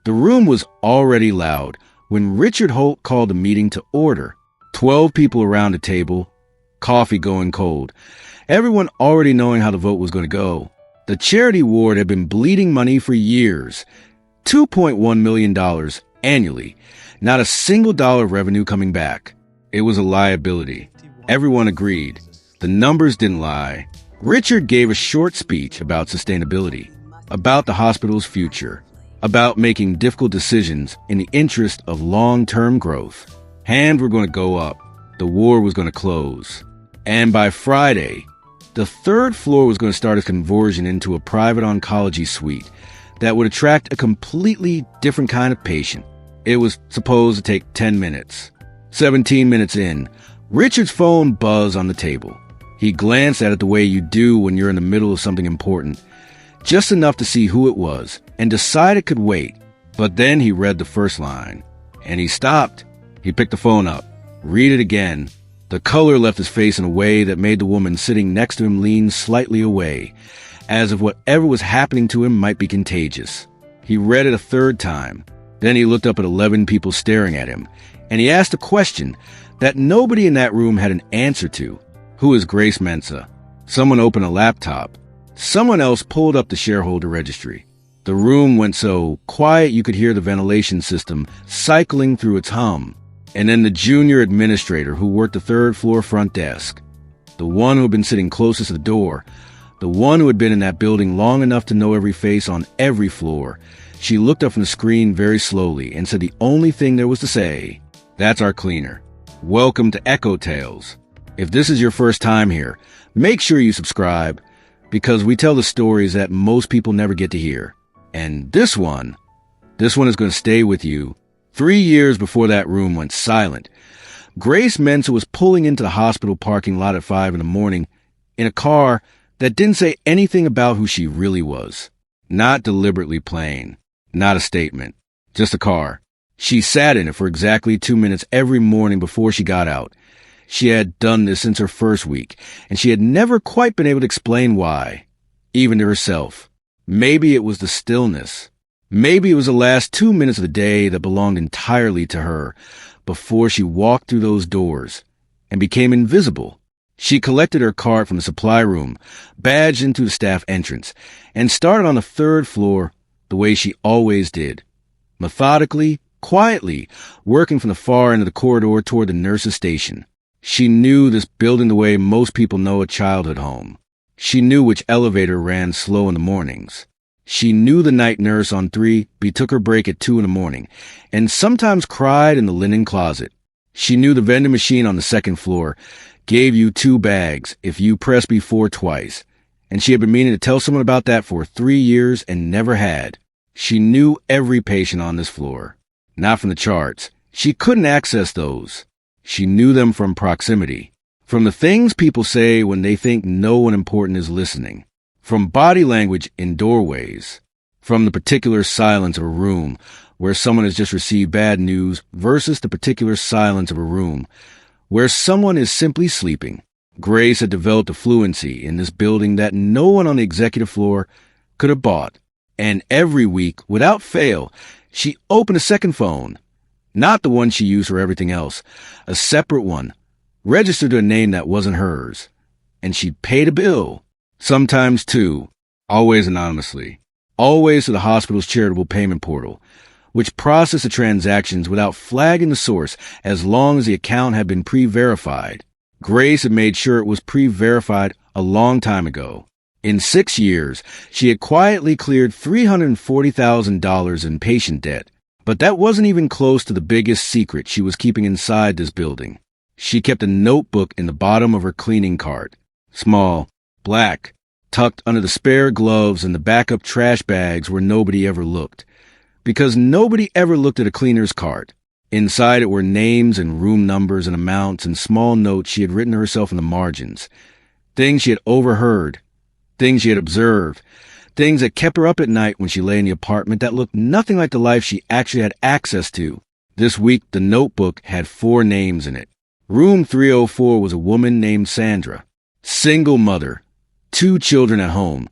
The room was already loud when Richard Holt called a meeting to order. 12 people around a table, coffee going cold, everyone already knowing how the vote was going to go. The charity ward had been bleeding money for years, $2.1 million annually, not a single dollar of revenue coming back. It was a liability. Everyone agreed. The numbers didn't lie. Richard gave a short speech about sustainability, about the hospital's future, about making difficult decisions in the interest of long-term growth. Hands were going to go up. The war was going to close. And by Friday, the third floor was going to start a conversion into a private oncology suite that would attract a completely different kind of patient. It was supposed to take 10 minutes. 17 minutes in, Richard's phone buzzed on the table. He glanced at it the way you do when you're in the middle of something important, just enough to see who it was, and decide it could wait. But then he read the first line, and he stopped. He picked the phone up. Read it again. The color left his face in a way that made the woman sitting next to him lean slightly away, as if whatever was happening to him might be contagious. He read it a third time. Then he looked up at 11 people staring at him, and he asked a question that nobody in that room had an answer to. Who is Grace Mensah? Someone opened a laptop. Someone else pulled up the shareholder registry. The room went so quiet you could hear the ventilation system cycling through its hum. And then the junior administrator who worked the third floor front desk, the one who had been sitting closest to the door, the one who had been in that building long enough to know every face on every floor. She looked up from the screen very slowly and said the only thing there was to say, "That's our cleaner. Welcome to Echotales. If this is your first time here, make sure you subscribe, because we tell the stories that most people never get to hear. And this one is going to stay with you." 3 years before that room went silent, Grace Mensah was pulling into the hospital parking lot at 5 in the morning in a car that didn't say anything about who she really was. Not deliberately plain, not a statement, just a car. She sat in it for exactly 2 minutes every morning before she got out. She had done this since her first week, and she had never quite been able to explain why, even to herself. Maybe it was the stillness. Maybe it was the last 2 minutes of the day that belonged entirely to her before she walked through those doors and became invisible. She collected her cart from the supply room, badged into the staff entrance, and started on the third floor the way she always did. Methodically, quietly, working from the far end of the corridor toward the nurse's station. She knew this building the way most people know a childhood home. She knew which elevator ran slow in the mornings. She knew the night nurse on 3 took her break at 2 in the morning, and sometimes cried in the linen closet. She knew the vending machine on the second floor gave you 2 bags if you pressed B4 twice, and she had been meaning to tell someone about that for 3 years and never had. She knew every patient on this floor. Not from the charts. She couldn't access those. She knew them from proximity, from the things people say when they think no one important is listening. From body language in doorways, from the particular silence of a room where someone has just received bad news versus the particular silence of a room where someone is simply sleeping. Grace had developed a fluency in this building that no one on the executive floor could have bought. And every week, without fail, she opened a second phone, not the one she used for everything else, a separate one, registered to a name that wasn't hers. And she'd paid a bill. Sometimes 2, always anonymously, always to the hospital's charitable payment portal, which processed the transactions without flagging the source as long as the account had been pre-verified. Grace had made sure it was pre-verified a long time ago. In 6 years, she had quietly cleared $340,000 in patient debt, but that wasn't even close to the biggest secret she was keeping inside this building. She kept a notebook in the bottom of her cleaning cart, small, black, tucked under the spare gloves and the backup trash bags where nobody ever looked. Because nobody ever looked at a cleaner's cart. Inside it were names and room numbers and amounts and small notes she had written to herself in the margins. Things she had overheard. Things she had observed. Things that kept her up at night when she lay in the apartment that looked nothing like the life she actually had access to. This week, the notebook had 4 names in it. Room 304 was a woman named Sandra. Single mother. 2 children at home.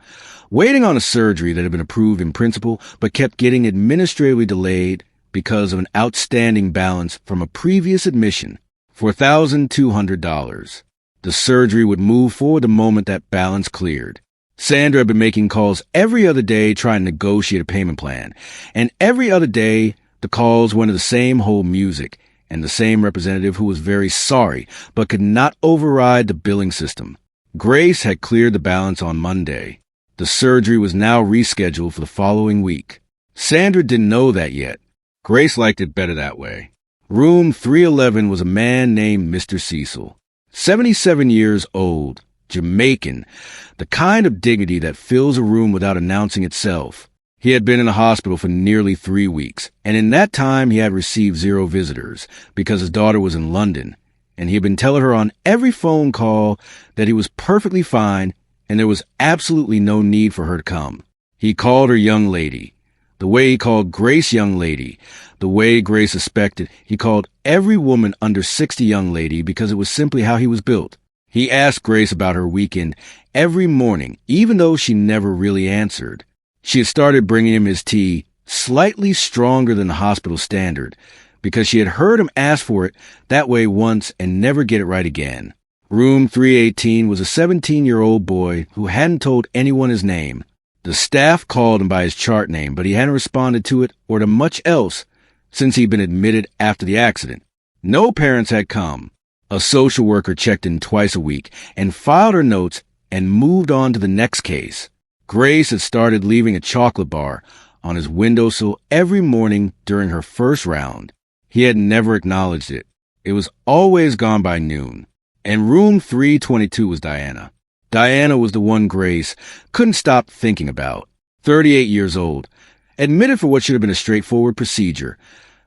waiting on a surgery that had been approved in principle but kept getting administratively delayed because of an outstanding balance from a previous admission, $4,200. The surgery would move forward the moment that balance cleared. Sandra had been making calls every other day trying to negotiate a payment plan, and every other day the calls went to the same hold music and the same representative who was very sorry but could not override the billing system. Grace had cleared the balance on Monday. The surgery was now rescheduled for the following week. Sandra didn't know that yet. Grace liked it better that way. Room 311 was a man named Mr. Cecil, 77 years old, Jamaican, the kind of dignity that fills a room without announcing itself. He had been in the hospital for nearly 3 weeks, and in that time he had received 0 visitors because his daughter was in London, and he had been telling her on every phone call that he was perfectly fine and there was absolutely no need for her to come. He called her young lady, the way he called Grace young lady, the way Grace suspected he called every woman under 60 young lady because it was simply how he was built. He asked Grace about her weekend every morning, even though she never really answered. She had started bringing him his tea slightly stronger than the hospital standard because she had heard him ask for it that way once and never get it right again. Room 318 was a 17-year-old boy who hadn't told anyone his name. The staff called him by his chart name, but he hadn't responded to it or to much else since he'd been admitted after the accident. No parents had come. A social worker checked in twice a week and filed her notes and moved on to the next case. Grace had started leaving a chocolate bar on his windowsill every morning during her first round. He had never acknowledged it. It was always gone by noon. And room 322 was Diana. Diana was the one Grace couldn't stop thinking about. 38 years old, admitted for what should have been a straightforward procedure.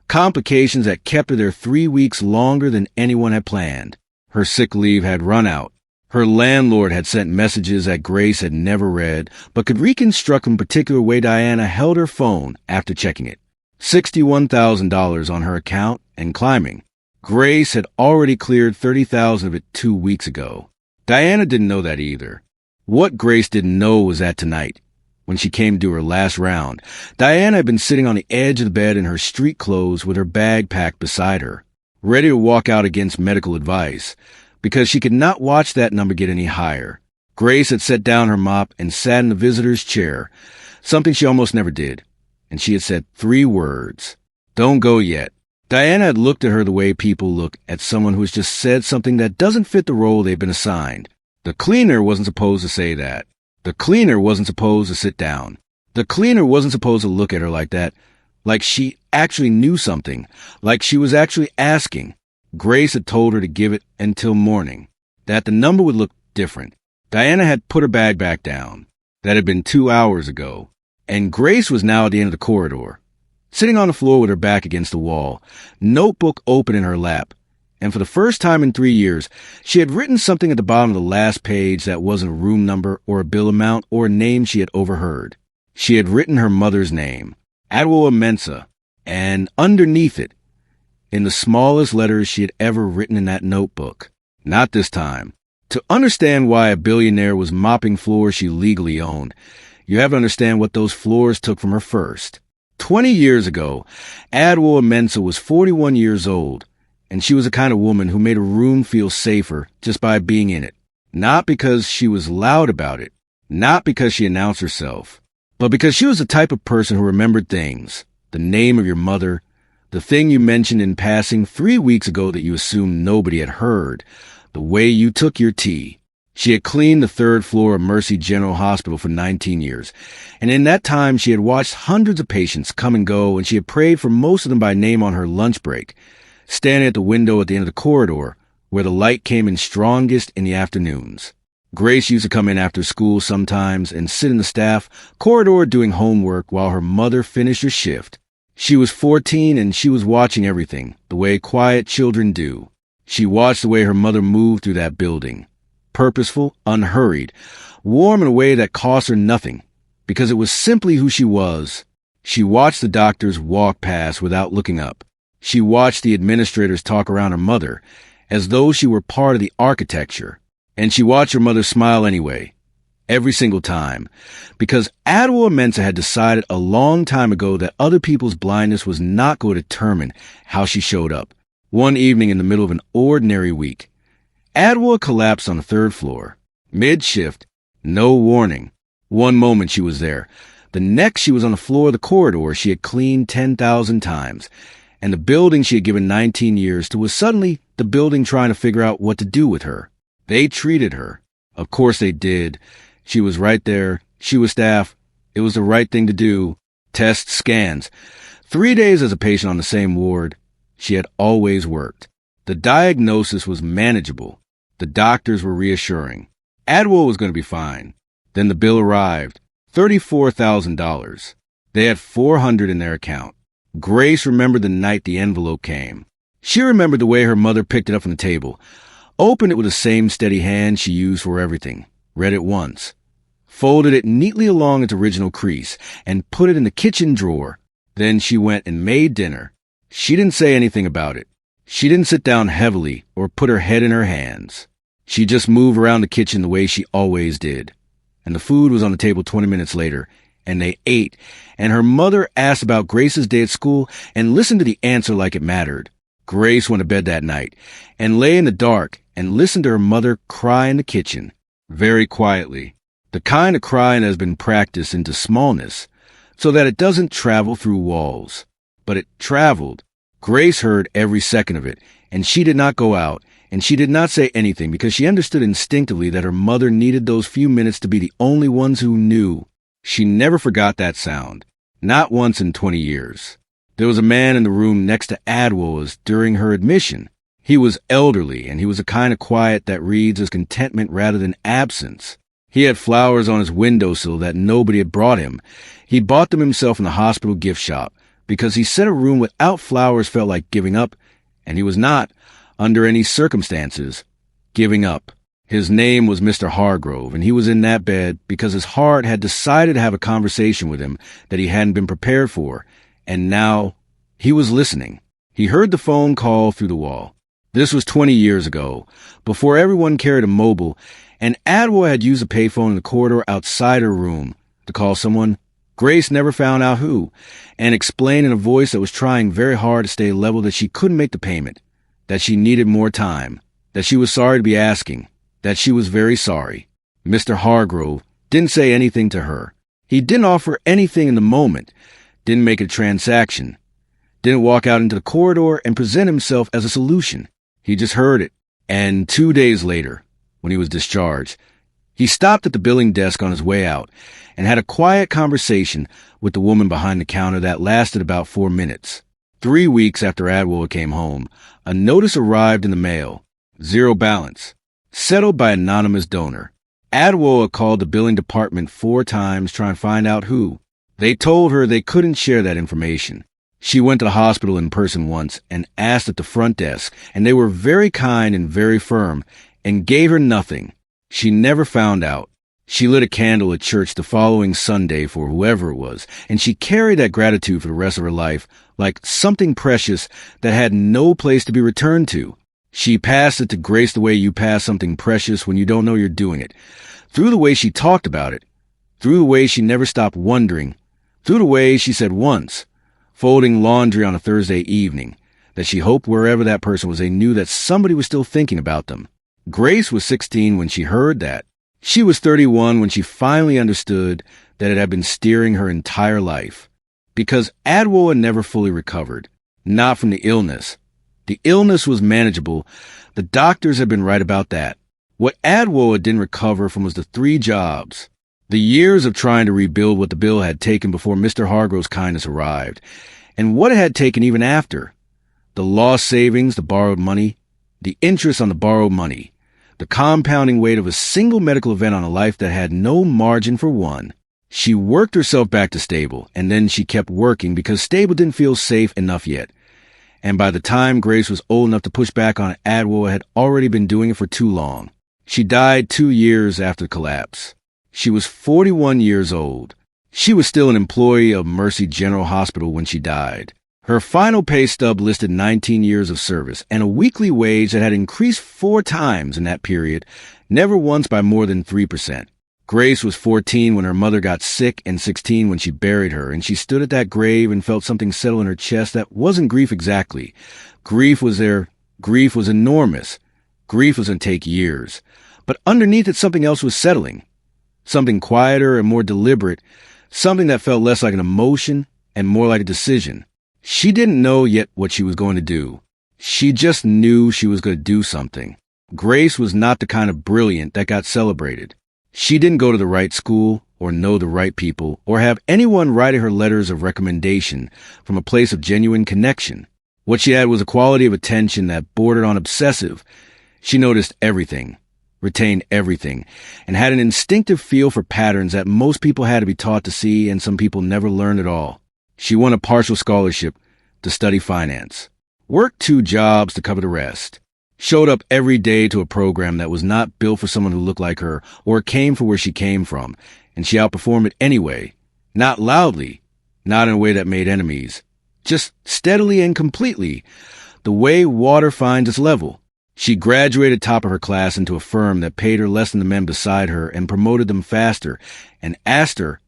Complications that kept her there 3 weeks longer than anyone had planned. Her sick leave had run out. Her landlord had sent messages that Grace had never read, but could reconstruct in particular way Diana held her phone after checking it. $61,000 on her account and climbing. Grace had already cleared $30,000 of it 2 weeks ago. Diana didn't know that either. What Grace didn't know was that tonight, when she came to do her last round, Diana had been sitting on the edge of the bed in her street clothes with her bag packed beside her, ready to walk out against medical advice, because she could not watch that number get any higher. Grace had set down her mop and sat in the visitor's chair, something she almost never did, and she had said 3 words. Don't go yet. Diana had looked at her the way people look at someone who has just said something that doesn't fit the role they've been assigned. The cleaner wasn't supposed to say that. The cleaner wasn't supposed to sit down. The cleaner wasn't supposed to look at her like that, like she actually knew something, like she was actually asking. Grace had told her to give it until morning, that the number would look different. Diana had put her bag back down. That had been 2 hours ago. And Grace was now at the end of the corridor, sitting on the floor with her back against the wall, notebook open in her lap. And for the first time in 3 years, she had written something at the bottom of the last page that wasn't a room number or a bill amount or a name she had overheard. She had written her mother's name, Grace Mensah, and underneath it, in the smallest letters she had ever written in that notebook. Not this time. To understand why a billionaire was mopping floors she legally owned, you have to understand what those floors took from her first. 20 years ago, Grace Mensah was 41 years old, and she was the kind of woman who made a room feel safer just by being in it. Not because she was loud about it, not because she announced herself, but because she was the type of person who remembered things. The name of your mother, the thing you mentioned in passing 3 weeks ago that you assumed nobody had heard, the way you took your tea. She had cleaned the 3rd floor of Mercy General Hospital for 19 years, and in that time she had watched hundreds of patients come and go, and she had prayed for most of them by name on her lunch break, standing at the window at the end of the corridor, where the light came in strongest in the afternoons. Grace used to come in after school sometimes and sit in the staff corridor doing homework while her mother finished her shift. She was 14 and she was watching everything, the way quiet children do. She watched the way her mother moved through that building. Purposeful, unhurried, warm in a way that cost her nothing, because it was simply who she was. She watched the doctors walk past without looking up. She watched the administrators talk around her mother, as though she were part of the architecture. And she watched her mother smile anyway, Every single time. Because Adwoa Mensah had decided a long time ago that other people's blindness was not going to determine how she showed up. One evening in the middle of an ordinary week, Adwoa collapsed on the third floor. Mid-shift. No warning. One moment she was there. The next she was on the floor of the corridor she had cleaned 10,000 times. And the building she had given 19 years to was suddenly the building trying to figure out what to do with her. They treated her. Of course they did. She was right there. She was staff. It was the right thing to do. Tests, scans. 3 days as a patient on the same ward. She had always worked. The diagnosis was manageable. The doctors were reassuring. Adwoa was going to be fine. Then the bill arrived. $34,000. They had $400 in their account. Grace remembered the night the envelope came. She remembered the way her mother picked it up from the table, opened it with the same steady hand she used for everything, read it once, folded it neatly along its original crease, and put it in the kitchen drawer. Then she went and made dinner. She didn't say anything about it. She didn't sit down heavily or put her head in her hands. She just moved around the kitchen the way she always did. And the food was on the table 20 minutes later, and they ate, and her mother asked about Grace's day at school and listened to the answer like it mattered. Grace went to bed that night and lay in the dark and listened to her mother cry in the kitchen, very quietly, the kind of crying that has been practiced into smallness so that it doesn't travel through walls. But it traveled. Grace heard every second of it, and she did not go out, and she did not say anything because she understood instinctively that her mother needed those few minutes to be the only ones who knew. She never forgot that sound, not once in 20 years. There was a man in the room next to Adwoa's during her admission. He was elderly, and he was a kind of quiet that reads as contentment rather than absence. He had flowers on his windowsill that nobody had brought him. He bought them himself in the hospital gift shop because he said a room without flowers felt like giving up, and he was not, under any circumstances, giving up. His name was Mr. Hargrove, and he was in that bed because his heart had decided to have a conversation with him that he hadn't been prepared for, and now he was listening. He heard the phone call through the wall. This was 20 years ago, before everyone carried a mobile, and Adwoa had used a payphone in the corridor outside her room to call someone. Grace never found out who, and explained in a voice that was trying very hard to stay level that she couldn't make the payment, that she needed more time, that she was sorry to be asking, that she was very sorry. Mr. Hargrove didn't say anything to her. He didn't offer anything in the moment, didn't make a transaction, didn't walk out into the corridor and present himself as a solution. He just heard it. And 2 days later, when he was discharged, he stopped at the billing desk on his way out and had a quiet conversation with the woman behind the counter that lasted about 4 minutes. 3 weeks after Adwoa came home, a notice arrived in the mail. 0 balance. Settled by anonymous donor. Adwoa called the billing department 4 times trying to find out who. They told her they couldn't share that information. She went to the hospital in person once and asked at the front desk, and they were very kind and very firm and gave her nothing. She never found out. She lit a candle at church the following Sunday for whoever it was, and she carried that gratitude for the rest of her life like something precious that had no place to be returned to. She passed it to Grace the way you pass something precious when you don't know you're doing it, through the way she talked about it, through the way she never stopped wondering, through the way she said once, folding laundry on a Thursday evening, that she hoped wherever that person was they knew that somebody was still thinking about them. Grace was 16 when she heard that. She was 31 when she finally understood that it had been steering her entire life. Because Adwoa never fully recovered, not from the illness. The illness was manageable. The doctors had been right about that. What Adwoa didn't recover from was the 3 jobs. The years of trying to rebuild what the bill had taken before Mr. Hargrove's kindness arrived, and what it had taken even after. The lost savings, the borrowed money, the interest on the borrowed money, the compounding weight of a single medical event on a life that had no margin for one. She worked herself back to stable, and then she kept working because stable didn't feel safe enough yet. And by the time Grace was old enough to push back on it, Adwoa had already been doing it for too long. She died 2 years after the collapse. She was 41 years old. She was still an employee of Mercy General Hospital when she died. Her final pay stub listed 19 years of service and a weekly wage that had increased 4 times in that period, never once by more than 3%. Grace was 14 when her mother got sick and 16 when she buried her, and she stood at that grave and felt something settle in her chest that wasn't grief exactly. Grief was there. Grief was enormous. Grief was going to take years. But underneath it, something else was settling. Something quieter and more deliberate. Something that felt less like an emotion and more like a decision. She didn't know yet what she was going to do. She just knew she was going to do something. Grace was not the kind of brilliant that got celebrated. She didn't go to the right school or know the right people or have anyone writing her letters of recommendation from a place of genuine connection. What she had was a quality of attention that bordered on obsessive. She noticed everything, retained everything, and had an instinctive feel for patterns that most people had to be taught to see and some people never learned at all. She won a partial scholarship to study finance, worked 2 jobs to cover the rest, showed up every day to a program that was not built for someone who looked like her or came from where she came from, and she outperformed it anyway, not loudly, not in a way that made enemies, just steadily and completely, the way water finds its level. She graduated top of her class into a firm that paid her less than the men beside her and promoted them faster, and asked her,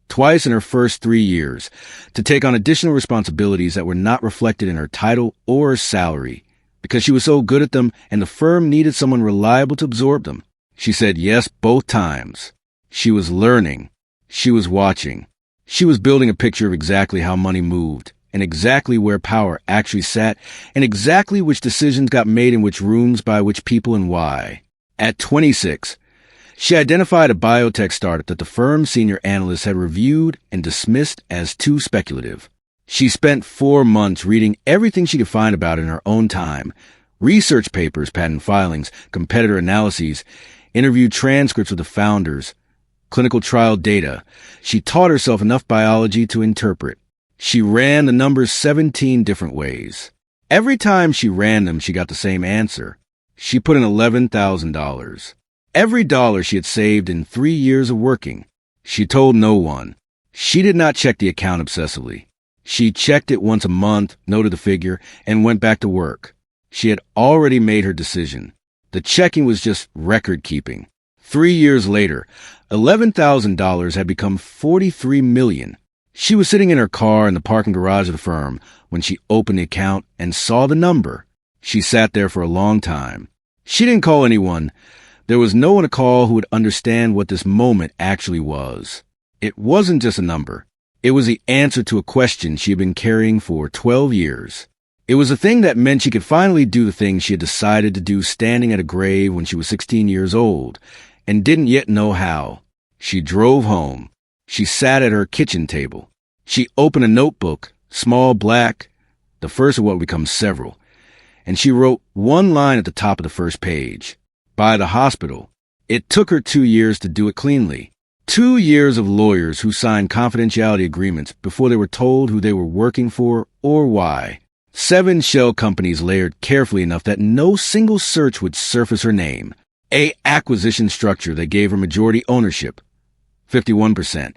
twice in her first 3 years, to take on additional responsibilities that were not reflected in her title or her salary, because she was so good at them and the firm needed someone reliable to absorb them. She said yes both times. She was learning. She was watching. She was building a picture of exactly how money moved, and exactly where power actually sat, and exactly which decisions got made in which rooms by which people and why. At 26, she identified a biotech startup that the firm's senior analysts had reviewed and dismissed as too speculative. She spent 4 months reading everything she could find about it in her own time. Research papers, patent filings, competitor analyses, interviewed transcripts with the founders, clinical trial data. She taught herself enough biology to interpret. She ran the numbers 17 different ways. Every time she ran them, she got the same answer. She put in $11,000. Every dollar she had saved in 3 years of working. She told no one. She did not check the account obsessively. She checked it once a month, noted the figure, and went back to work. She had already made her decision. The checking was just record keeping. 3 years later, $11,000 had become $43 million. She was sitting in her car in the parking garage of the firm when she opened the account and saw the number. She sat there for a long time. She didn't call anyone. There was no one to call who would understand what this moment actually was. It wasn't just a number. It was the answer to a question she had been carrying for 12 years. It was a thing that meant she could finally do the thing she had decided to do standing at a grave when she was 16 years old and didn't yet know how. She drove home. She sat at her kitchen table. She opened a notebook, small, black, the first of what would become several, and she wrote one line at the top of the first page. By the hospital. It took her 2 years to do it cleanly. 2 years of lawyers who signed confidentiality agreements before they were told who they were working for or why. 7 shell companies layered carefully enough that no single search would surface her name. A acquisition structure that gave her majority ownership, 51%,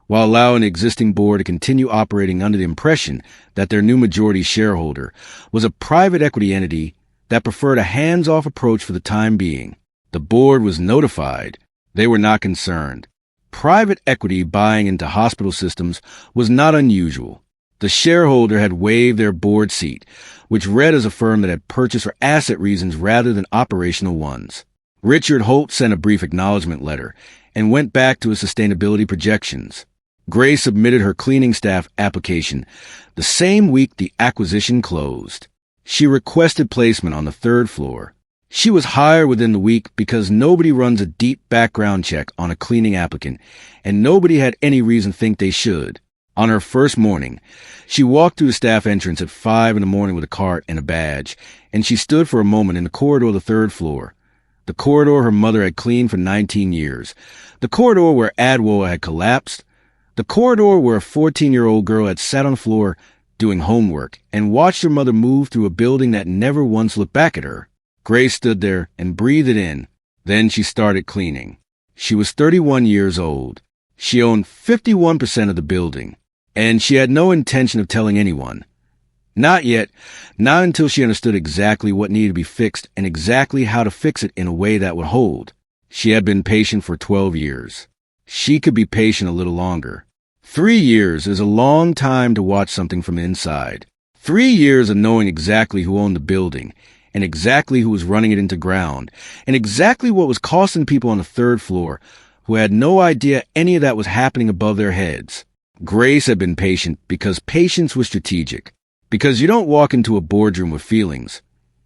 while allowing the existing board to continue operating under the impression that their new majority shareholder was a private equity entity that preferred a hands-off approach for the time being. The board was notified. They were not concerned. Private equity buying into hospital systems was not unusual. The shareholder had waived their board seat, which read as a firm that had purchased for asset reasons rather than operational ones. Richard Holt sent a brief acknowledgement letter and went back to his sustainability projections. Grace submitted her cleaning staff application the same week the acquisition closed. She requested placement on the 3rd floor. She was hired within the week because nobody runs a deep background check on a cleaning applicant, and nobody had any reason to think they should. On her first morning, she walked through the staff entrance at 5 a.m. with a cart and a badge, and she stood for a moment in the corridor of the 3rd floor. The corridor her mother had cleaned for 19 years. The corridor where Adwoa had collapsed. The corridor where a 14-year-old girl had sat on the floor doing homework and watched her mother move through a building that never once looked back at her. Grace stood there and breathed it in. Then she started cleaning. She was 31 years old. She owned 51% of the building, and she had no intention of telling anyone. Not yet, not until she understood exactly what needed to be fixed and exactly how to fix it in a way that would hold. She had been patient for 12 years. She could be patient a little longer. 3 years is a long time to watch something from the inside. 3 years of knowing exactly who owned the building, and exactly who was running it into ground, and exactly what was costing people on the third floor, who had no idea any of that was happening above their heads. Grace had been patient because patience was strategic. Because you don't walk into a boardroom with feelings.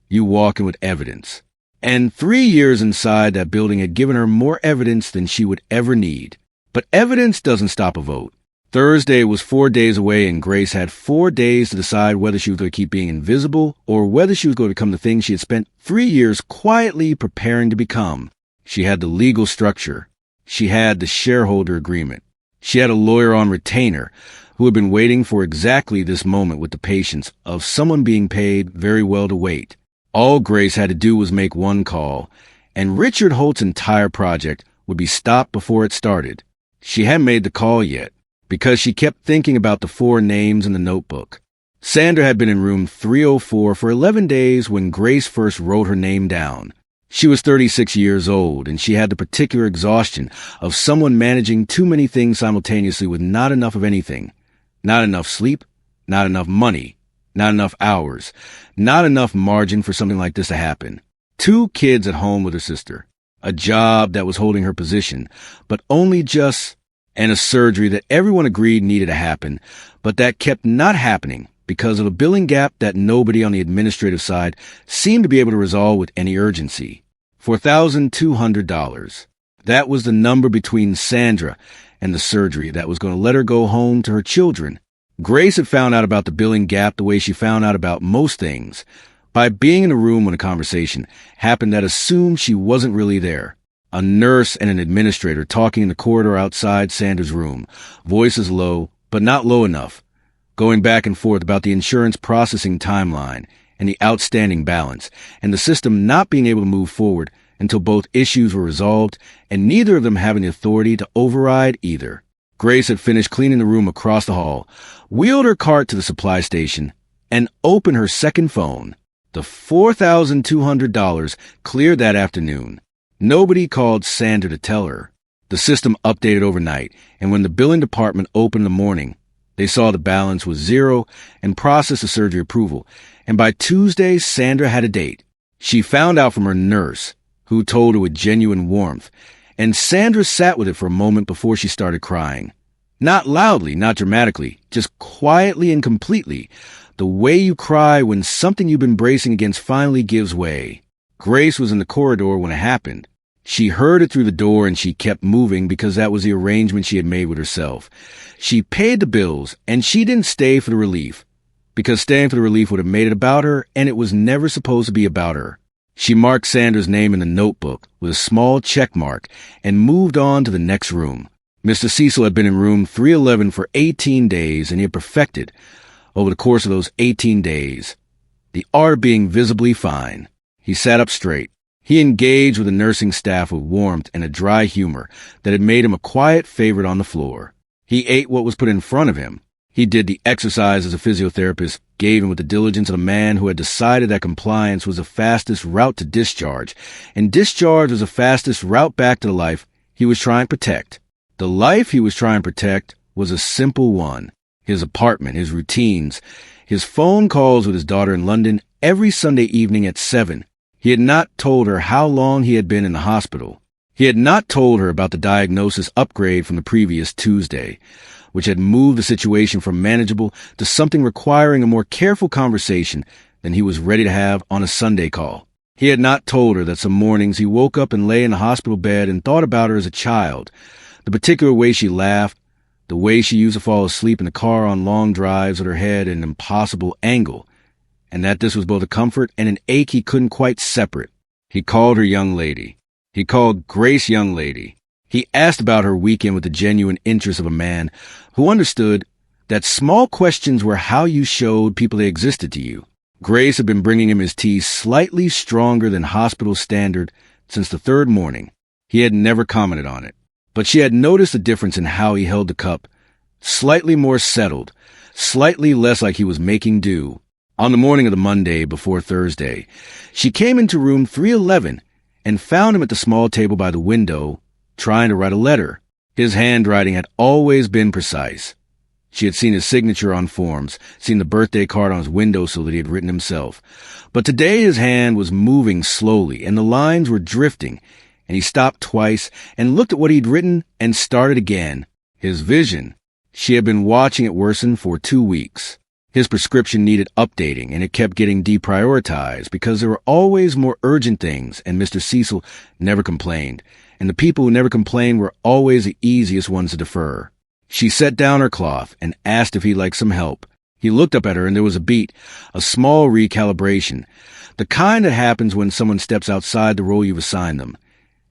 You walk in with evidence. And 3 years inside that building had given her more evidence than she would ever need. But evidence doesn't stop a vote. Thursday was 4 days away, and Grace had 4 days to decide whether she was going to keep being invisible or whether she was going to become the thing she had spent 3 years quietly preparing to become. She had the legal structure. She had the shareholder agreement. She had a lawyer on retainer who had been waiting for exactly this moment with the patience of someone being paid very well to wait. All Grace had to do was make one call, and Richard Holt's entire project would be stopped before it started. She hadn't made the call yet, because she kept thinking about the 4 names in the notebook. Sandra had been in room 304 for 11 days when Grace first wrote her name down. She was 36 years old, and she had the particular exhaustion of someone managing too many things simultaneously with not enough of anything. Not enough sleep, not enough money, not enough hours, not enough margin for something like this to happen. 2 kids at home with her sister, a job that was holding her position, but only just, and a surgery that everyone agreed needed to happen, but that kept not happening because of a billing gap that nobody on the administrative side seemed to be able to resolve with any urgency. $4,200. That was the number between Sandra and the surgery that was going to let her go home to her children. Grace had found out about the billing gap the way she found out about most things, by being in a room when a conversation happened that assumed she wasn't really there. A nurse and an administrator talking in the corridor outside Sandra's room, voices low, but not low enough, going back and forth about the insurance processing timeline and the outstanding balance, and the system not being able to move forward until both issues were resolved, and neither of them having the authority to override either. Grace had finished cleaning the room across the hall, wheeled her cart to the supply station, and opened her second phone. The $4,200 cleared that afternoon. Nobody called Sandra to tell her. The system updated overnight, and when the billing department opened in the morning, they saw the balance was 0 and processed the surgery approval. And by Tuesday, Sandra had a date. She found out from her nurse, who told her with genuine warmth, and Sandra sat with it for a moment before she started crying. Not loudly, not dramatically, just quietly and completely, the way you cry when something you've been bracing against finally gives way. Grace was in the corridor when it happened. She heard it through the door, and she kept moving because that was the arrangement she had made with herself. She paid the bills, and she didn't stay for the relief, because staying for the relief would have made it about her, and it was never supposed to be about her. She marked Sandra's name in the notebook with a small check mark and moved on to the next room. Mr. Cecil had been in room 311 for 18 days, and he had perfected, over the course of those 18 days, the art of being visibly fine. He sat up straight. He engaged with the nursing staff with warmth and a dry humor that had made him a quiet favorite on the floor. He ate what was put in front of him. He did the exercises a physiotherapist gave him with the diligence of a man who had decided that compliance was the fastest route to discharge, and discharge was the fastest route back to the life he was trying to protect. The life he was trying to protect was a simple one. His apartment, his routines, his phone calls with his daughter in London every Sunday evening at 7. He had not told her how long he had been in the hospital. He had not told her about the diagnosis upgrade from the previous Tuesday, which had moved the situation from manageable to something requiring a more careful conversation than he was ready to have on a Sunday call. He had not told her that some mornings he woke up and lay in the hospital bed and thought about her as a child, the particular way she laughed, the way she used to fall asleep in the car on long drives with her head at an impossible angle, and that this was both a comfort and an ache he couldn't quite separate. He called her young lady. He called Grace young lady. He asked about her weekend with the genuine interest of a man who understood that small questions were how you showed people they existed to you. Grace had been bringing him his tea slightly stronger than hospital standard since the 3rd morning. He had never commented on it, but she had noticed a difference in how he held the cup, slightly more settled, slightly less like he was making do. On the morning of the Monday before Thursday, she came into room 311 and found him at the small table by the window, trying to write a letter. His handwriting had always been precise. She had seen his signature on forms, seen the birthday card on his windowsill that he had written himself. But today his hand was moving slowly, and the lines were drifting, and he stopped twice and looked at what he'd written and started again. His vision. She had been watching it worsen for 2 weeks. His prescription needed updating, and it kept getting deprioritized because there were always more urgent things, and Mr. Cecil never complained, and the people who never complained were always the easiest ones to defer. She set down her cloth and asked if he'd like some help. He looked up at her, and there was a beat, a small recalibration, the kind that happens when someone steps outside the role you've assigned them.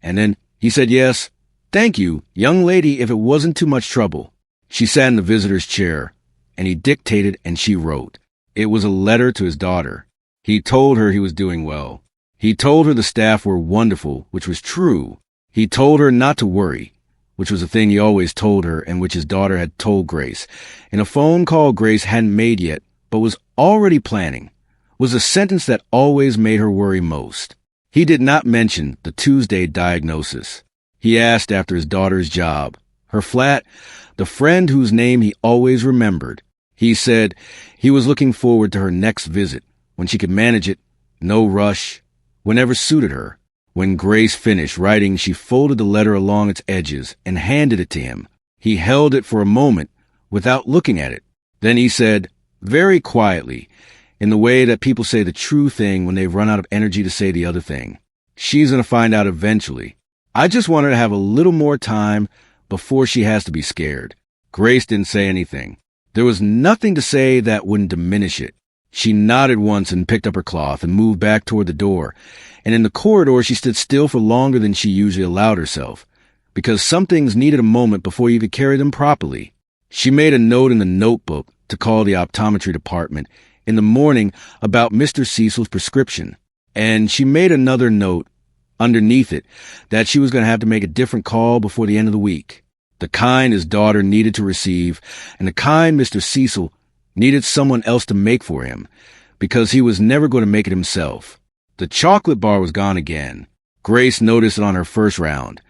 And then he said yes. "Thank you, young lady, if it wasn't too much trouble." She sat in the visitor's chair, and he dictated and she wrote. It was a letter to his daughter. He told her he was doing well. He told her the staff were wonderful, which was true. He told her not to worry, which was a thing he always told her and which his daughter had told Grace, in a phone call Grace hadn't made yet, but was already planning, was a sentence that always made her worry most. He did not mention the Tuesday diagnosis. He asked after his daughter's job, her flat, the friend whose name he always remembered. He said he was looking forward to her next visit, when she could manage it, no rush, whenever suited her. When Grace finished writing, she folded the letter along its edges and handed it to him. He held it for a moment without looking at it. Then he said, very quietly, in the way that people say the true thing when they've run out of energy to say the other thing. "She's going to find out eventually. I just want her to have a little more time before she has to be scared." Grace didn't say anything. There was nothing to say that wouldn't diminish it. She nodded once and picked up her cloth and moved back toward the door. And in the corridor, she stood still for longer than she usually allowed herself, because some things needed a moment before you could carry them properly. She made a note in the notebook to call the optometry department in the morning about Mr. Cecil's prescription. And she made another note underneath it that she was going to have to make a different call before the end of the week. The kind his daughter needed to receive, and the kind Mr. Cecil needed someone else to make for him, because he was never going to make it himself. The chocolate bar was gone again. Grace noticed it on her first round.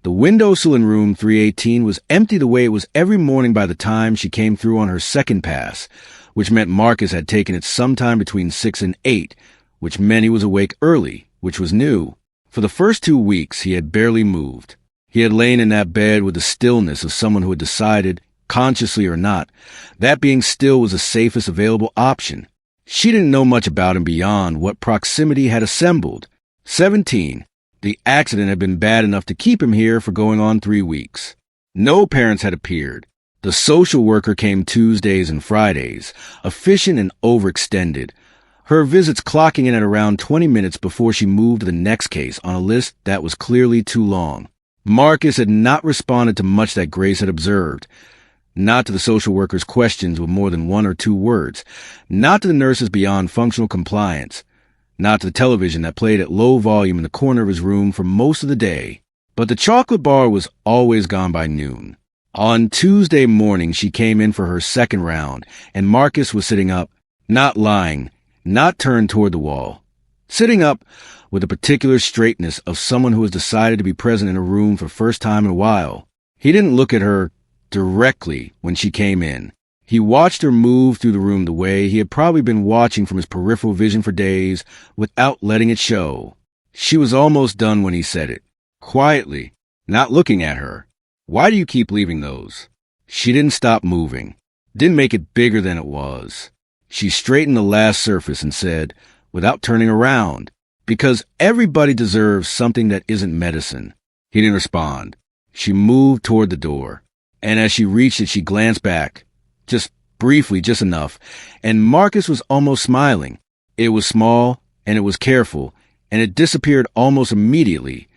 The windowsill in room 318 was empty the way it was every morning by the time she came through on her second pass, which meant Marcus had taken it sometime between 6 and 8, which meant he was awake early, which was new. For the first 2 weeks, he had barely moved. He had lain in that bed with the stillness of someone who had decided, consciously or not, that being still was the safest available option. She didn't know much about him beyond what proximity had assembled. 17. The accident had been bad enough to keep him here for going on 3 weeks. No parents had appeared. The social worker came Tuesdays and Fridays, efficient and overextended, her visits clocking in at around 20 minutes before she moved to the next case on a list that was clearly too long. Marcus had not responded to much that Grace had observed. Not to the social worker's questions with more than 1 or 2 words, not to the nurses beyond functional compliance, not to the television that played at low volume in the corner of his room for most of the day. But the chocolate bar was always gone by noon. On Tuesday morning, she came in for her second round, and Marcus was sitting up, not lying, not turned toward the wall, sitting up with the particular straightness of someone who has decided to be present in a room for the first time in a while. He didn't look at her directly when she came in. He watched her move through the room the way he had probably been watching from his peripheral vision for days without letting it show. She was almost done when he said it, quietly, not looking at her. "Why do you keep leaving those?" She didn't stop moving, didn't make it bigger than it was. She straightened the last surface and said, without turning around, "Because everybody deserves something that isn't medicine." He didn't respond. She moved toward the door, and as she reached it, she glanced back, just briefly, just enough, and Marcus was almost smiling. It was small, and it was careful, and it disappeared almost immediately.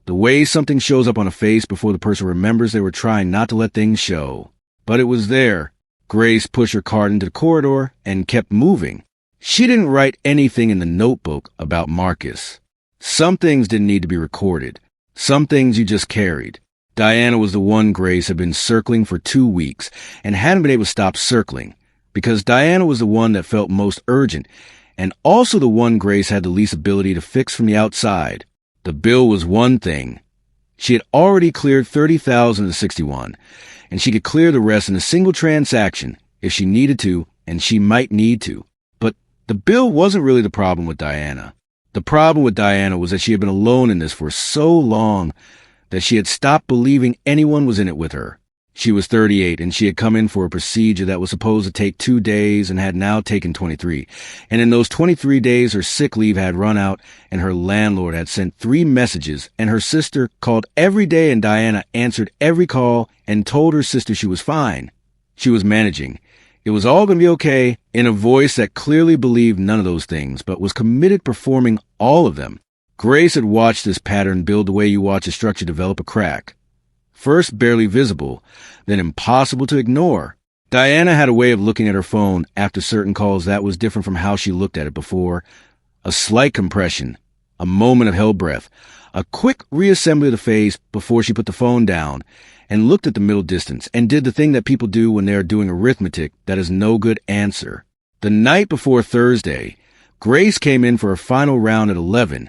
The way something shows up on a face before the person remembers they were trying not to let things show. But it was there. Grace pushed her cart into the corridor and kept moving. She didn't write anything in the notebook about Marcus. Some things didn't need to be recorded. Some things you just carried. Diana was the one Grace had been circling for 2 weeks and hadn't been able to stop circling, because Diana was the one that felt most urgent and also the one Grace had the least ability to fix from the outside. The bill was one thing. She had already cleared $30,061, and she could clear the rest in a single transaction if she needed to, and she might need to. But the bill wasn't really the problem with Diana. The problem with Diana was that she had been alone in this for so long that she had stopped believing anyone was in it with her. She was 38, and she had come in for a procedure that was supposed to take 2 days and had now taken 23. And in those 23 days, her sick leave had run out, and her landlord had sent 3 messages, and her sister called every day, and Diana answered every call and told her sister she was fine. She was managing. It was all going to be okay, in a voice that clearly believed none of those things, but was committed performing all of them. Grace had watched this pattern build the way you watch a structure develop a crack. First barely visible, then impossible to ignore. Diana had a way of looking at her phone after certain calls that was different from how she looked at it before. A slight compression, a moment of held breath, a quick reassembly of the face before she put the phone down and looked at the middle distance and did the thing that people do when they are doing arithmetic that is no good answer. The night before Thursday, Grace came in for her final round at 11,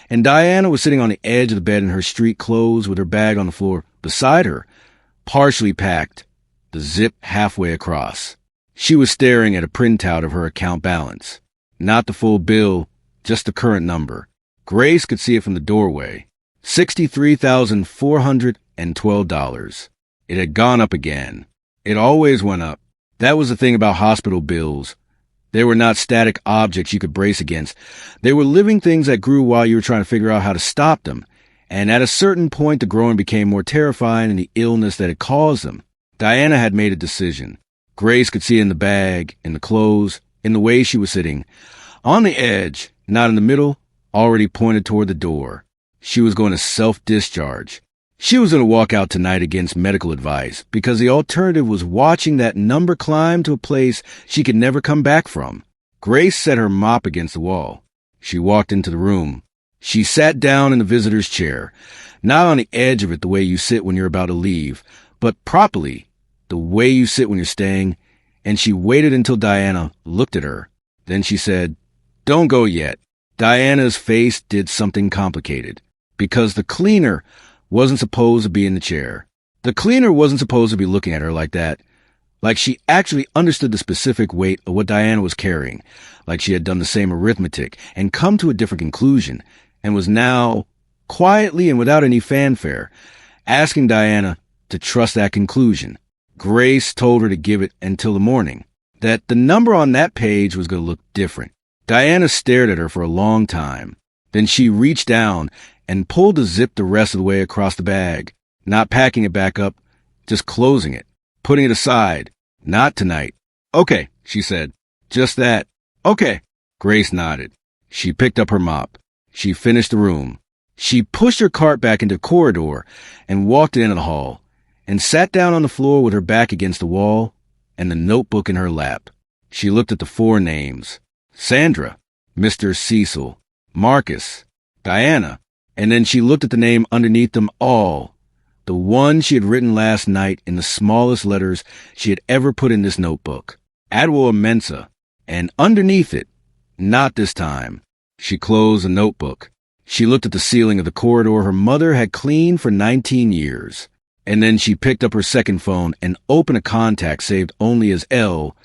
and Diana was sitting on the edge of the bed in her street clothes with her bag on the floor beside her, partially packed, the zip halfway across. She was staring at a printout of her account balance. Not the full bill, just the current number. Grace could see it from the doorway. $63,412. It had gone up again. It always went up. That was the thing about hospital bills. They were not static objects you could brace against. They were living things that grew while you were trying to figure out how to stop them. And at a certain point, the growing became more terrifying in the illness that had caused them. Diana had made a decision. Grace could see it in the bag, in the clothes, in the way she was sitting. On the edge, not in the middle, already pointed toward the door. She was going to self-discharge. She was going to walk out tonight against medical advice because the alternative was watching that number climb to a place she could never come back from. Grace set her mop against the wall. She walked into the room. She sat down in the visitor's chair, not on the edge of it the way you sit when you're about to leave, but properly, the way you sit when you're staying, and she waited until Diana looked at her. Then she said, "Don't go yet." Diana's face did something complicated, because the cleaner wasn't supposed to be in the chair. The cleaner wasn't supposed to be looking at her like that, like she actually understood the specific weight of what Diana was carrying, like she had done the same arithmetic and come to a different conclusion, and was now, quietly and without any fanfare, asking Diana to trust that conclusion. Grace told her to give it until the morning, that the number on that page was going to look different. Diana stared at her for a long time. Then she reached down and pulled the zip the rest of the way across the bag, not packing it back up, just closing it, putting it aside. "Not tonight." "Okay," she said. "Just that." "Okay." Grace nodded. She picked up her mop. She finished the room. She pushed her cart back into the corridor and walked into the hall and sat down on the floor with her back against the wall and the notebook in her lap. She looked at the 4 names: Sandra, Mr. Cecil, Marcus, Diana, and then she looked at the name underneath them all, the one she had written last night in the smallest letters she had ever put in this notebook, Adwoa Mensah, and underneath it, "Not this time." She closed the notebook. She looked at the ceiling of the corridor her mother had cleaned for 19 years. And then she picked up her second phone and opened a contact saved only as L,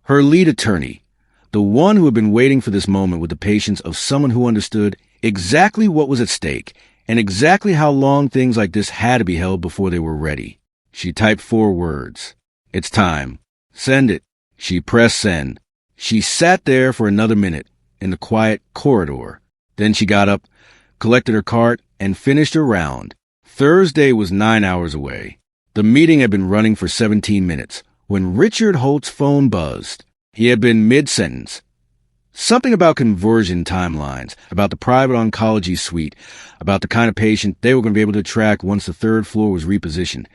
her lead attorney, the one who had been waiting for this moment with the patience of someone who understood exactly what was at stake and exactly how long things like this had to be held before they were ready. She typed 4 words. "It's time. Send it." She pressed send. She sat there for another minute in the quiet corridor. Then she got up, collected her cart, and finished her round. Thursday was 9 hours away. The meeting had been running for 17 minutes when Richard Holt's phone buzzed. He had been mid-sentence. Something about conversion timelines, about the private oncology suite, about the kind of patient they were going to be able to attract once the 3rd floor was repositioned.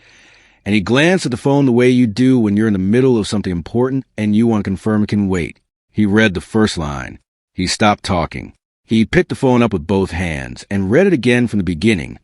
And he glanced at the phone the way you do when you're in the middle of something important and you want to confirm it can wait. He read the first line. He stopped talking. He picked the phone up with both hands and read it again from the beginning.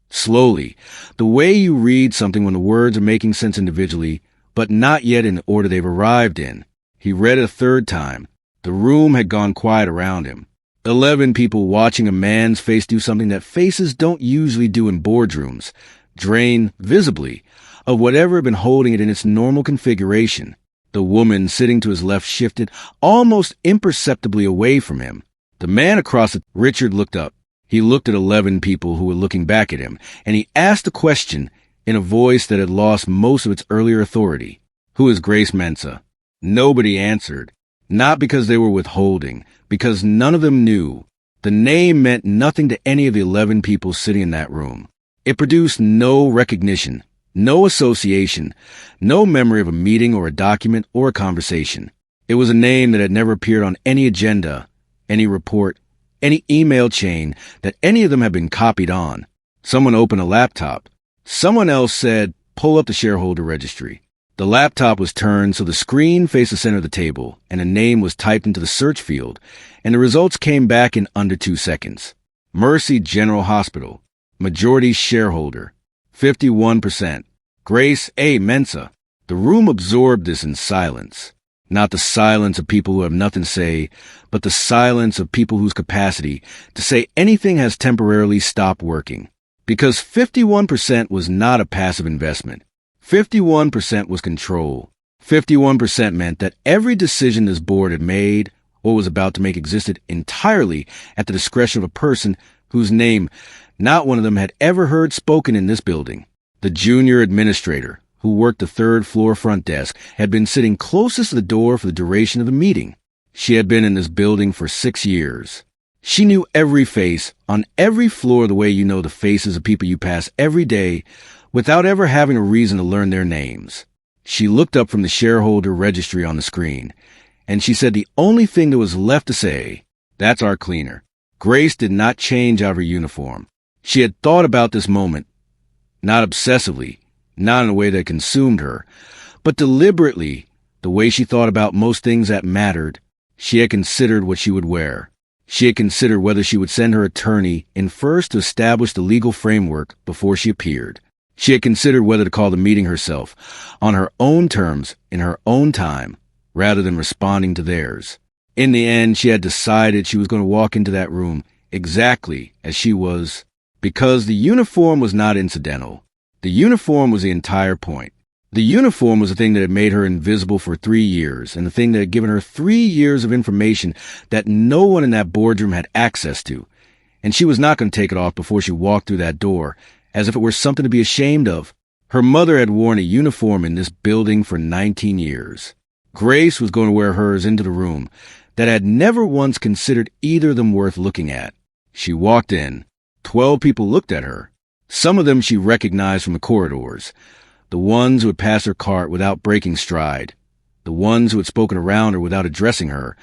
Slowly, the way you read something when the words are making sense individually, but not yet in the order they've arrived in. He read it a 3rd time. The room had gone quiet around him. 11 people watching a man's face do something that faces don't usually do in boardrooms, drain visibly of whatever had been holding it in its normal configuration. The woman sitting to his left shifted almost imperceptibly away from him. The man across it, Richard looked up. He looked at 11 people who were looking back at him, and he asked a question in a voice that had lost most of its earlier authority. Who is Grace Mensah? Nobody answered. Not because they were withholding, because none of them knew. The name meant nothing to any of the 11 people sitting in that room. It produced no recognition, no association, no memory of a meeting or a document or a conversation. It was a name that had never appeared on any agenda, any report, any email chain that any of them had been copied on. Someone opened a laptop. Someone else said, "Pull up the shareholder registry." The laptop was turned so the screen faced the center of the table, and a name was typed into the search field, and the results came back in under 2 seconds. Mercy General Hospital, majority shareholder, 51%. Grace A. Mensah. The room absorbed this in silence. Not the silence of people who have nothing to say, but the silence of people whose capacity to say anything has temporarily stopped working. Because 51% was not a passive investment. 51% was control. 51% meant that every decision this board had made or was about to make existed entirely at the discretion of a person whose name not one of them had ever heard spoken in this building. The junior administrator, who worked the third-floor front desk, had been sitting closest to the door for the duration of the meeting. She had been in this building for 6 years. She knew every face on every floor the way you know the faces of people you pass every day without ever having a reason to learn their names. She looked up from the shareholder registry on the screen, and she said the only thing that was left to say, "That's our cleaner." Grace did not change out of her uniform. She had thought about this moment, not obsessively, not in a way that consumed her, but deliberately, the way she thought about most things that mattered. She had considered what she would wear. She had considered whether she would send her attorney in first to establish the legal framework before she appeared. She had considered whether to call the meeting herself, on her own terms, in her own time, rather than responding to theirs. In the end, she had decided she was going to walk into that room exactly as she was, because the uniform was not incidental. The uniform was the entire point. The uniform was the thing that had made her invisible for 3 years, and the thing that had given her 3 years of information that no one in that boardroom had access to. And she was not going to take it off before she walked through that door, as if it were something to be ashamed of. Her mother had worn a uniform in this building for 19 years. Grace was going to wear hers into the room that had never once considered either of them worth looking at. She walked in. 12 people looked at her. Some of them she recognized from the corridors. The ones who had passed her cart without breaking stride. The ones who had spoken around her without addressing her.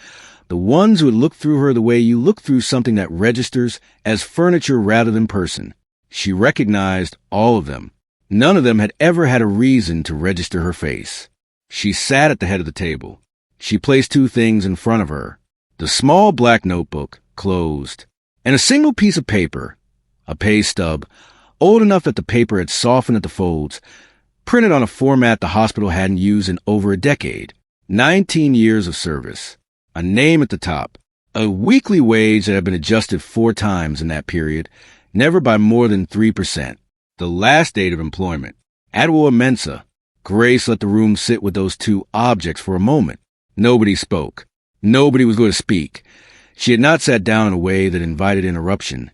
The ones who had looked through her the way you look through something that registers as furniture rather than person. She recognized all of them. None of them had ever had a reason to register her face. She sat at the head of the table. She placed 2 things in front of her. The small black notebook, closed, and a single piece of paper, a pay stub, old enough that the paper had softened at the folds, printed on a format the hospital hadn't used in over a decade. 19 years of service. A name at the top. A weekly wage that had been adjusted 4 times in that period, never by more than 3%. The last date of employment. Adwoa Mensah. Grace let the room sit with those 2 objects for a moment. Nobody spoke. Nobody was going to speak. She had not sat down in a way that invited interruption,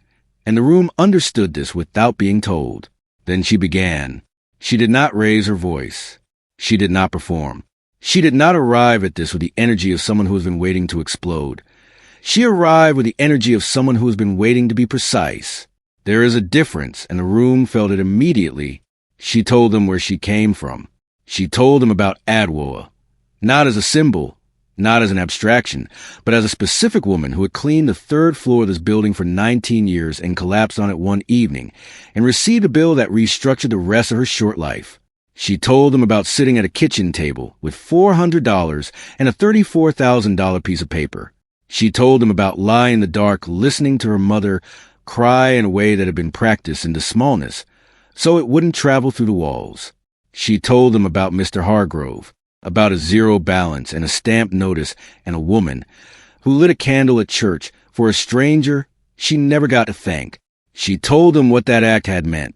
and the room understood this without being told. Then she began. She did not raise her voice. She did not perform. She did not arrive at this with the energy of someone who has been waiting to explode. She arrived with the energy of someone who has been waiting to be precise. There is a difference, and the room felt it immediately. She told them where she came from. She told them about Adwoa, not as a symbol, not as an abstraction, but as a specific woman who had cleaned the 3rd floor of this building for 19 years and collapsed on it one evening and received a bill that restructured the rest of her short life. She told them about sitting at a kitchen table with $400 and a $34,000 piece of paper. She told them about lying in the dark, listening to her mother cry in a way that had been practiced into smallness, so it wouldn't travel through the walls. She told them about Mr. Hargrove, about a 0 balance and a stamped notice, and a woman who lit a candle at church For a stranger, she never got to thank. She told him what that act had meant.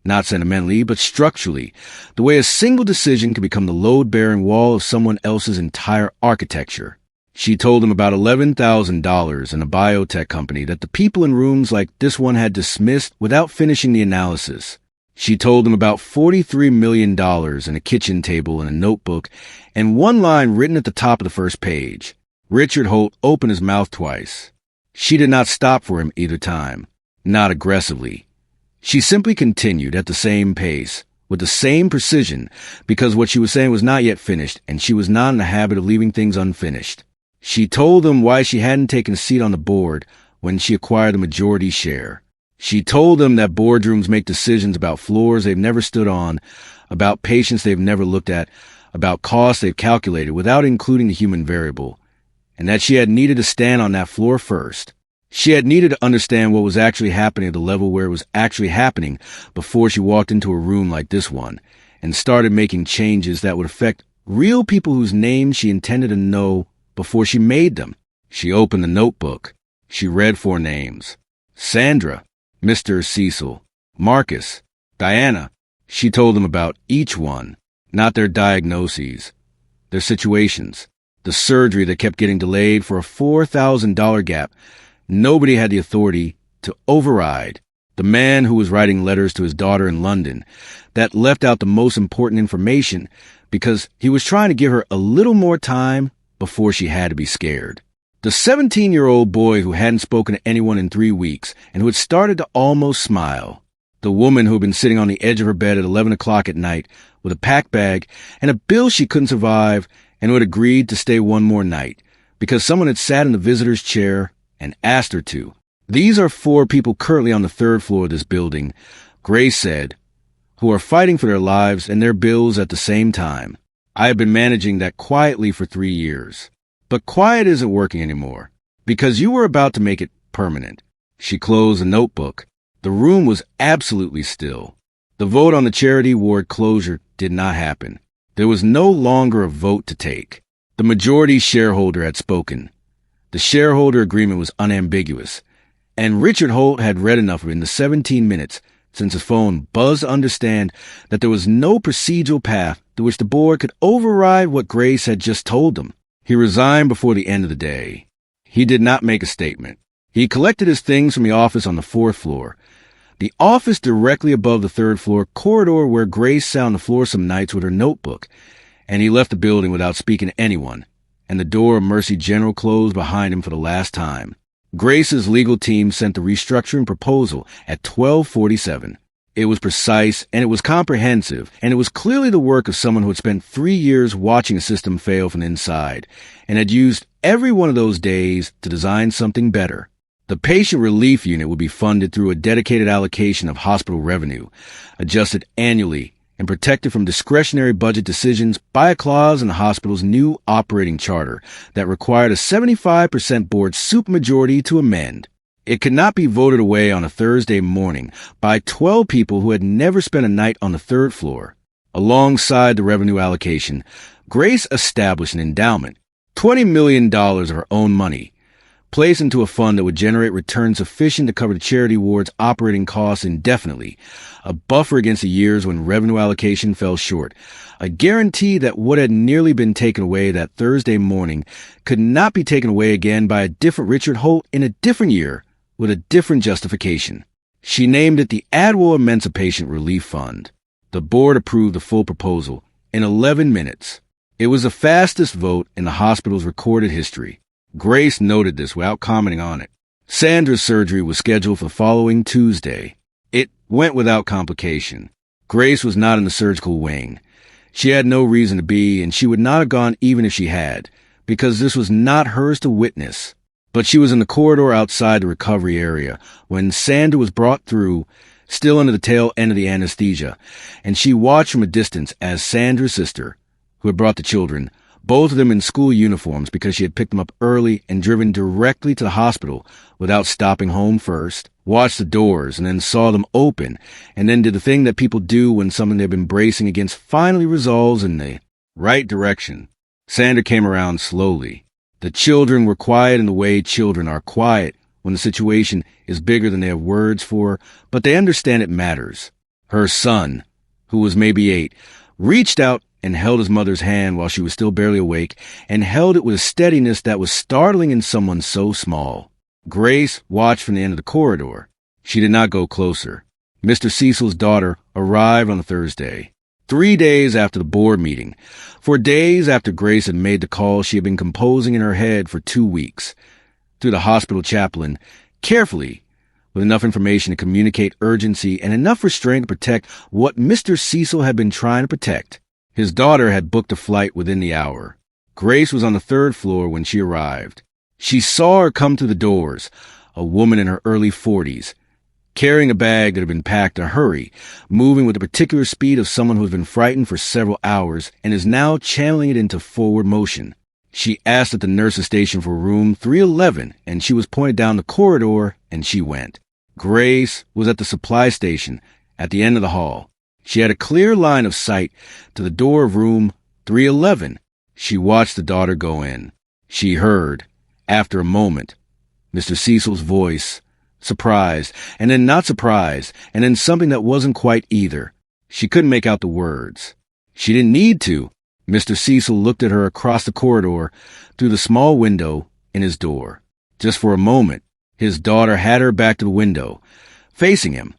Not sentimentally, but structurally, the way a single decision could become the load-bearing wall of someone else's entire architecture. She told him about $11,000 in a biotech company that the people in rooms like this one had dismissed without finishing the analysis. She told him about $43 million in a kitchen table and a notebook, and one line written at the top of the first page. Richard Holt opened his mouth twice. She did not stop for him either time, not aggressively. She simply continued at the same pace, with the same precision, because what she was saying was not yet finished, and she was not in the habit of leaving things unfinished. She told them why she hadn't taken a seat on the board when she acquired the majority share. She told them that boardrooms make decisions about floors they've never stood on, about patients they've never looked at, about costs they've calculated without including the human variable, and that she had needed to stand on that floor first. She had needed to understand what was actually happening at the level where it was actually happening before she walked into a room like this one and started making changes that would affect real people whose names she intended to know before she made them. She opened the notebook. She read 4 names. Sandra, Mr. Cecil, Marcus, Diana. She told them about each one, not their diagnoses, their situations, the surgery that kept getting delayed for a $4,000 gap. Nobody had the authority to override. The man who was writing letters to his daughter in London that left out the most important information because he was trying to give her a little more time before she had to be scared. The 17-year-old boy who hadn't spoken to anyone in 3 weeks and who had started to almost smile. The woman who had been sitting on the edge of her bed at 11 o'clock at night with a packed bag and a bill she couldn't survive and who had agreed to stay one more night because someone had sat in the visitor's chair and asked her to. These are 4 people currently on the 3rd floor of this building, Grace said, who are fighting for their lives and their bills at the same time. I have been managing that quietly for 3 years. But quiet isn't working anymore, because you were about to make it permanent. She closed the notebook. The room was absolutely still. The vote on the charity ward closure did not happen. There was no longer a vote to take. The majority shareholder had spoken. The shareholder agreement was unambiguous, and Richard Holt had read enough of it in the 17 minutes since his phone buzzed to understand that there was no procedural path through which the board could override what Grace had just told him. He resigned before the end of the day. He did not make a statement. He collected his things from the office on the 4th floor, the office directly above the 3rd floor corridor where Grace sat on the floor some nights with her notebook, and he left the building without speaking to anyone, and the door of Mercy General closed behind him for the last time. Grace's legal team sent the restructuring proposal at 12:47. It was precise, and it was comprehensive, and it was clearly the work of someone who had spent 3 years watching a system fail from the inside, and had used every one of those days to design something better. The patient relief unit would be funded through a dedicated allocation of hospital revenue, adjusted annually and protected from discretionary budget decisions by a clause in the hospital's new operating charter that required a 75% board supermajority to amend. It could not be voted away on a Thursday morning by 12 people who had never spent a night on the 3rd floor. Alongside the revenue allocation, Grace established an endowment, $20 million of her own money, placed into a fund that would generate returns sufficient to cover the charity ward's operating costs indefinitely, a buffer against the years when revenue allocation fell short, a guarantee that what had nearly been taken away that Thursday morning could not be taken away again by a different Richard Holt in a different year with a different justification. She named it the Adwell Emancipation Relief Fund. The board approved the full proposal in 11 minutes. It was the fastest vote in the hospital's recorded history. Grace noted this without commenting on it. Sandra's surgery was scheduled for the following Tuesday. It went without complication. Grace was not in the surgical wing. She had no reason to be, and she would not have gone even if she had, because this was not hers to witness. But she was in the corridor outside the recovery area when Sandra was brought through, still under the tail end of the anesthesia, and she watched from a distance as Sandra's sister, who had brought the children, both of them in school uniforms because she had picked them up early and driven directly to the hospital without stopping home first, watched the doors and then saw them open, and then did the thing that people do when something they've been bracing against finally resolves in the right direction. Sandra came around slowly. The children were quiet in the way children are quiet when the situation is bigger than they have words for, but they understand it matters. Her son, who was maybe 8, reached out and held his mother's hand while she was still barely awake, and held it with a steadiness that was startling in someone so small. Grace watched from the end of the corridor. She did not go closer. Mr. Cecil's daughter arrived on a Thursday, 3 days after the board meeting. For days after Grace had made the call, she had been composing in her head for 2 weeks. Through the hospital chaplain, carefully, with enough information to communicate urgency and enough restraint to protect what Mr. Cecil had been trying to protect. His daughter had booked a flight within the hour. Grace was on the 3rd floor when she arrived. She saw her come through the doors, a woman in her early 40s, carrying a bag that had been packed in a hurry, moving with the particular speed of someone who has been frightened for several hours and is now channeling it into forward motion. She asked at the nurse's station for room 311, and she was pointed down the corridor, and she went. Grace was at the supply station at the end of the hall. She had a clear line of sight to the door of room 311. She watched the daughter go in. She heard, after a moment, Mr. Cecil's voice, surprised, and then not surprised, and then something that wasn't quite either. She couldn't make out the words. She didn't need to. Mr. Cecil looked at her across the corridor through the small window in his door. Just for a moment, his daughter had her back to the window, facing him,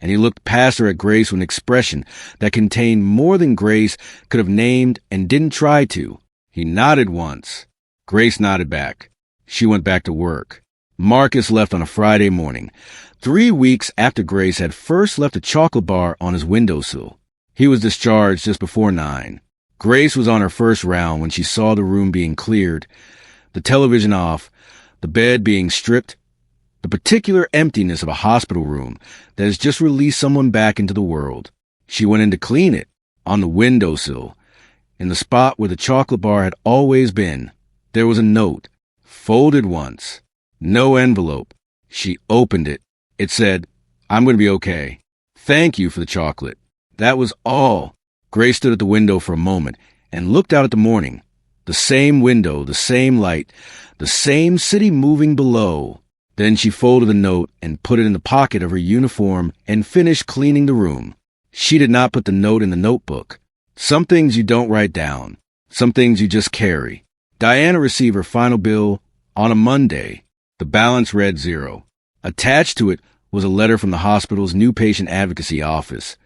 and he looked past her at Grace with an expression that contained more than Grace could have named and didn't try to. He nodded once. Grace nodded back. She went back to work. Marcus left on a Friday morning, 3 weeks after Grace had first left a chocolate bar on his windowsill. He was discharged just before 9. Grace was on her first round when she saw the room being cleared, the television off, the bed being stripped, the particular emptiness of a hospital room that has just released someone back into the world. She went in to clean it, on the windowsill. In the spot where the chocolate bar had always been, there was a note, folded once. No envelope. She opened it. It said, "I'm going to be okay. Thank you for the chocolate." That was all. Grace stood at the window for a moment and looked out at the morning. The same window, the same light, the same city moving below. Then she folded the note and put it in the pocket of her uniform and finished cleaning the room. She did not put the note in the notebook. Some things you don't write down. Some things you just carry. Diana received her final bill on a Monday. The balance read 0. Attached to it was a letter from the hospital's new patient advocacy office,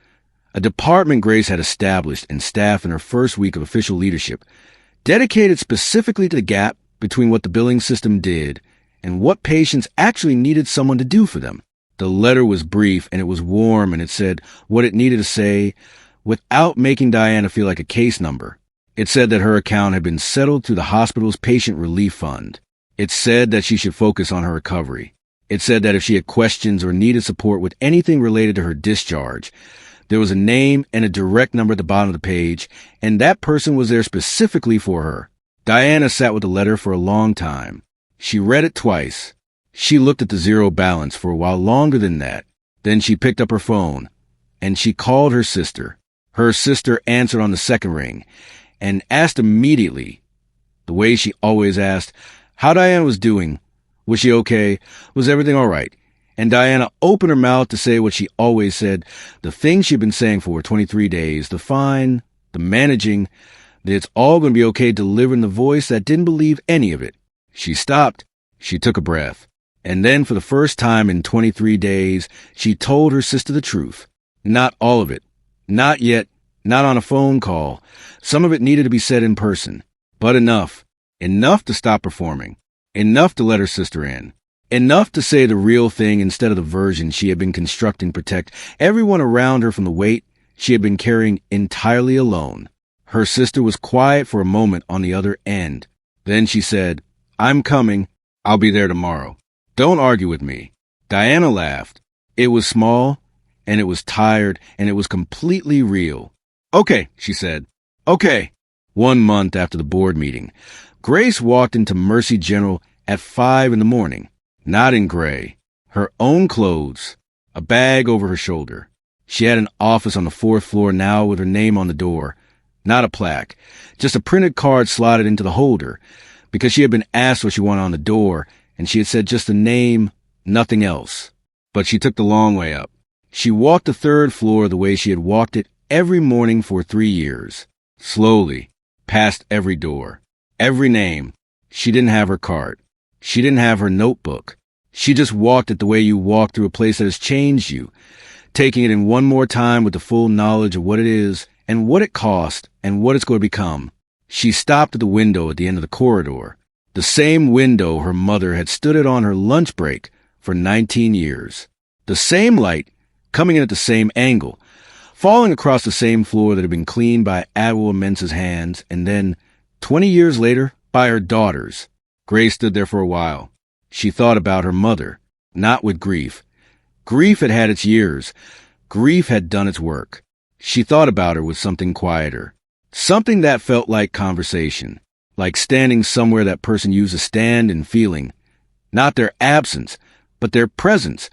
a department Grace had established and staffed in her first week of official leadership, dedicated specifically to the gap between what the billing system did and what patients actually needed someone to do for them. The letter was brief and it was warm, and it said what it needed to say without making Diana feel like a case number. It said that her account had been settled through the hospital's patient relief fund. It said that she should focus on her recovery. It said that if she had questions or needed support with anything related to her discharge, there was a name and a direct number at the bottom of the page, and that person was there specifically for her. Diana sat with the letter for a long time. She read it twice. She looked at the 0 balance for a while longer than that. Then she picked up her phone, and she called her sister. Her sister answered on the second ring, and asked immediately, the way she always asked, how Diana was doing. Was she okay? Was everything all right? And Diana opened her mouth to say what she always said, the thing she'd been saying for 23 days, the fine, the managing, that it's all going to be okay, delivered in the voice that didn't believe any of it. She stopped. She took a breath. And then for the first time in 23 days, she told her sister the truth. Not all of it. Not yet. Not on a phone call. Some of it needed to be said in person. But enough. Enough to stop performing. Enough to let her sister in. Enough to say the real thing instead of the version she had been constructing to protect everyone around her from the weight she had been carrying entirely alone. Her sister was quiet for a moment on the other end. Then she said, "I'm coming. I'll be there tomorrow. Don't argue with me." Diana laughed. It was small, and it was tired, and it was completely real. "Okay," she said. "Okay." 1 month after the board meeting, Grace walked into Mercy General at 5 in the morning, not in gray, her own clothes, a bag over her shoulder. She had an office on the 4th floor now with her name on the door, not a plaque, just a printed card slotted into the holder. because she had been asked what she wanted on the door, and she had said just the name, nothing else. But she took the long way up. She walked the third floor the way she had walked it every morning for 3 years. Slowly, past every door, every name. She didn't have her cart. She didn't have her notebook. She just walked it the way you walk through a place that has changed you, taking it in one more time with the full knowledge of what it is and what it cost and what it's going to become. She stopped at the window at the end of the corridor, the same window her mother had stood at on her lunch break for 19 years. The same light coming in at the same angle, falling across the same floor that had been cleaned by Admiral Mensah's hands, and then, 20 years later, by her daughters. Grace stood there for a while. She thought about her mother, not with grief. Grief had had its years. Grief had done its work. She thought about her with something quieter, something that felt like conversation, like standing somewhere that person used to stand and feeling, not their absence, but their presence,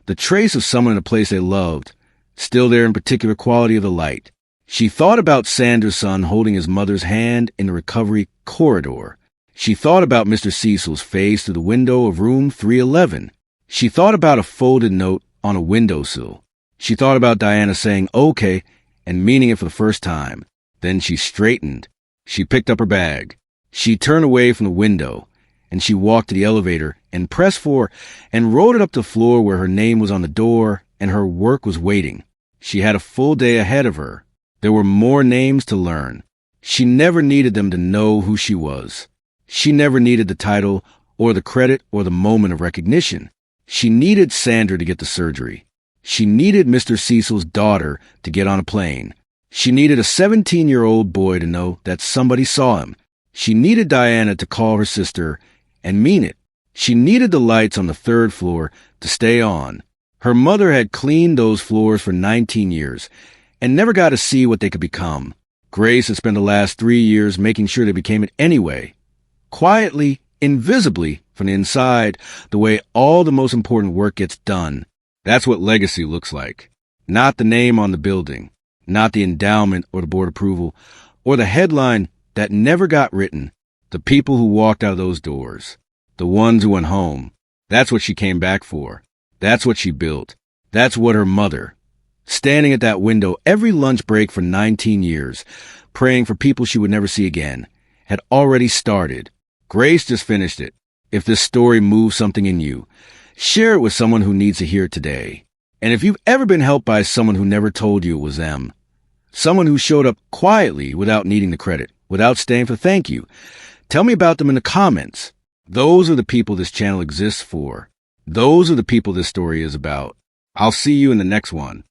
the trace of someone in a place they loved, still there in particular quality of the light. She thought about Sanders' son holding his mother's hand in the recovery corridor. She thought about Mr. Cecil's face through the window of room 311. She thought about a folded note on a windowsill. She thought about Diana saying, okay, and meaning it for the first time. Then she straightened. She picked up her bag. She turned away from the window, and she walked to the elevator and pressed for and rode it up to the floor where her name was on the door and her work was waiting. She had a full day ahead of her. There were more names to learn. She never needed them to know who she was. She never needed the title or the credit or the moment of recognition. She needed Sandra to get the surgery. She needed Mr. Cecil's daughter to get on a plane. She needed a 17-year-old boy to know that somebody saw him. She needed Diana to call her sister and mean it. She needed the lights on the third floor to stay on. Her mother had cleaned those floors for 19 years and never got to see what they could become. Grace had spent the last 3 years making sure they became it anyway. Quietly, invisibly, from the inside, the way all the most important work gets done. That's what legacy looks like. Not the name on the building, not the endowment or the board approval, or the headline that never got written. The people who walked out of those doors, the ones who went home. That's what she came back for. That's what she built. That's what her mother, standing at that window every lunch break for 19 years, praying for people she would never see again, had already started. Grace just finished it. If this story moves something in you, share it with someone who needs to hear it today. And if you've ever been helped by someone who never told you it was them, someone who showed up quietly without needing the credit, without staying for thank you, tell me about them in the comments. Those are the people this channel exists for. Those are the people this story is about. I'll see you in the next one.